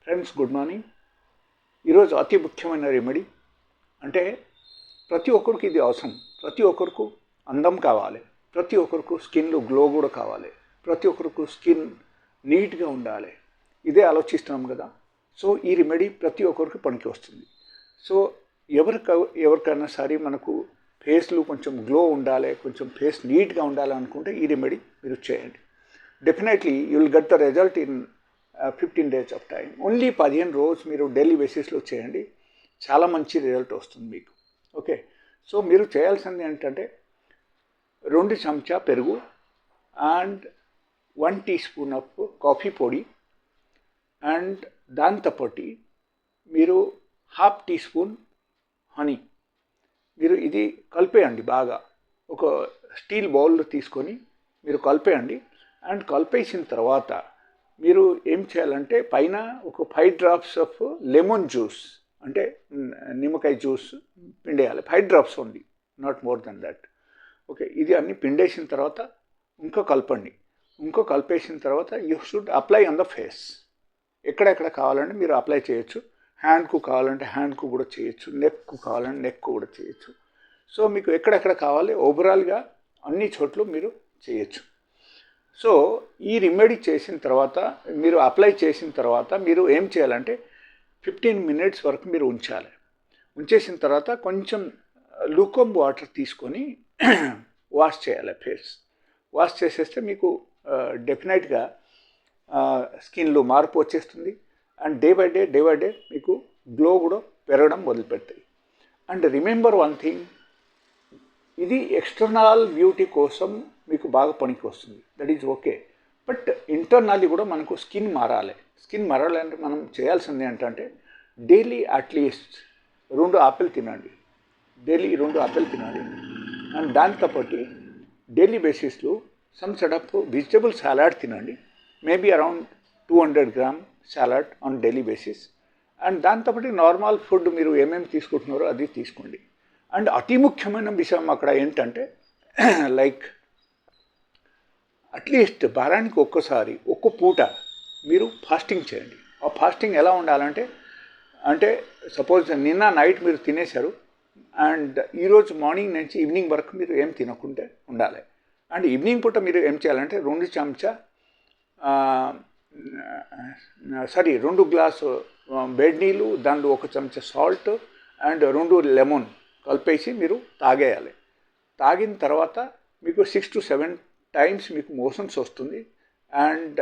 Friends good morning. ఈరోజు అతి ముఖ్యమైన రెమెడీ అంటే ప్రతి ఒక్కరికి ఇది అవసరం. ప్రతి ఒక్కరికి అందం కావాలి, ప్రతి ఒక్కరికి స్కిన్లో గ్లో కూడా కావాలి, ప్రతి ఒక్కరికి స్కిన్ నీట్గా ఉండాలి. ఇదే ఆలోచిస్తున్నాం కదా. సో ఈ రెమెడీ ప్రతి ఒక్కరికి పనికి వస్తుంది. సో ఎవరికైనా సరే మనకు ఫేస్లో కొంచెం గ్లో ఉండాలి, కొంచెం ఫేస్ నీట్గా ఉండాలి అనుకుంటే ఈ రెమెడీ మీరు చేయండి. Definitely you will get the result in 15 days of time. Only 15 రోజు మీరు డైలీ బేసిస్లో చేయండి, చాలా మంచి రిజల్ట్ వస్తుంది మీకు. ఓకే, సో మీరు చేయాల్సింది ఏంటంటే 2 చెంచా పెరుగు అండ్ 1 teaspoon ఆఫ్ కాఫీ పొడి అండ్ దాంతోపాటి మీరు 1/2 teaspoon హనీ. మీరు ఇది కలిపేయండి బాగా. ఒక స్టీల్ బౌల్లో తీసుకొని మీరు కలిపేయండి. అండ్ కలిపేసిన తర్వాత మీరు ఏం చేయాలంటే పైన ఒక 5 drops ఆఫ్ లెమన్ జ్యూస్, అంటే నిమ్మకాయ జ్యూస్ పిండేయాలి. 5 drops only, not more than that. Okay, ఇది అన్ని పిండేసిన తర్వాత ఇంకో కలపండి. ఇంకో కలిపేసిన తర్వాత you should apply on the face. ఎక్కడెక్కడ కావాలంటే మీరు అప్లై చేయొచ్చు. హ్యాండ్కు కావాలంటే హ్యాండ్కు కూడా చేయొచ్చు, నెక్కు కావాలంటే నెక్కు కూడా చేయొచ్చు. సో మీకు ఎక్కడెక్కడ కావాలి ఓవరాల్గా అన్ని చోట్ల మీరు చేయొచ్చు. సో ఈ రెమెడీ చేసిన తర్వాత మీరు అప్లై చేసిన తర్వాత మీరు ఏం చేయాలంటే 15 minutes వరకు మీరు ఉంచాలి. ఉంచేసిన తర్వాత కొంచెం లూకమ్ వాటర్ తీసుకొని వాష్ చేయాలి ఫేస్. వాష్ చేసేస్తే మీకు డెఫినెట్గా స్కిన్లో మార్పు వచ్చేస్తుంది. అండ్ డే బై డే మీకు గ్లో కూడా పెరగడం మొదలుపెడతాయి. అండ్ రిమెంబర్ వన్ థింగ్, ఇది ఎక్స్టర్నల్ బ్యూటీ కోసం మీకు బాగా పనికి వస్తుంది, that is okay. But internally కూడా మనకు స్కిన్ మారాలి. స్కిన్ మారాలంటే మనం చేయాల్సింది ఏంటంటే డైలీ అట్లీస్ట్ 2 ఆపిల్ తినండి. డైలీ 2 ఆపిల్ తినాలి. అండ్ దాంతోపాటు డైలీ బేసిస్లో some set of vegetable salad తినండి. Maybe around 200 grams salad on daily basis. And దాంతోపాటు నార్మల్ ఫుడ్ మీరు ఏమేమి తీసుకుంటున్నారో అది తీసుకోండి. అండ్ అతి ముఖ్యమైన విషయం అక్కడ ఏంటంటే లైక్ అట్లీస్ట్ వారానికి ఒక్కసారి ఒక్క పూట మీరు ఫాస్టింగ్ చేయండి. ఆ ఫాస్టింగ్ ఎలా ఉండాలంటే అంటే సపోజ్ నిన్న నైట్ మీరు తినేశారు అండ్ ఈరోజు మార్నింగ్ నుంచి ఈవినింగ్ వరకు మీరు ఏం తినకుంటే ఉండాలి. అండ్ ఈవినింగ్ పూట మీరు ఏం చేయాలంటే 2 గ్లాసు వేడి నీళ్ళు, దాంట్లో 1 చెంచా సాల్ట్ అండ్ 2 లెమన్ కలిపేసి మీరు తాగేయాలి. తాగిన తర్వాత మీకు 6 to 7 times మీకు మోషన్స్ వస్తుంది. అండ్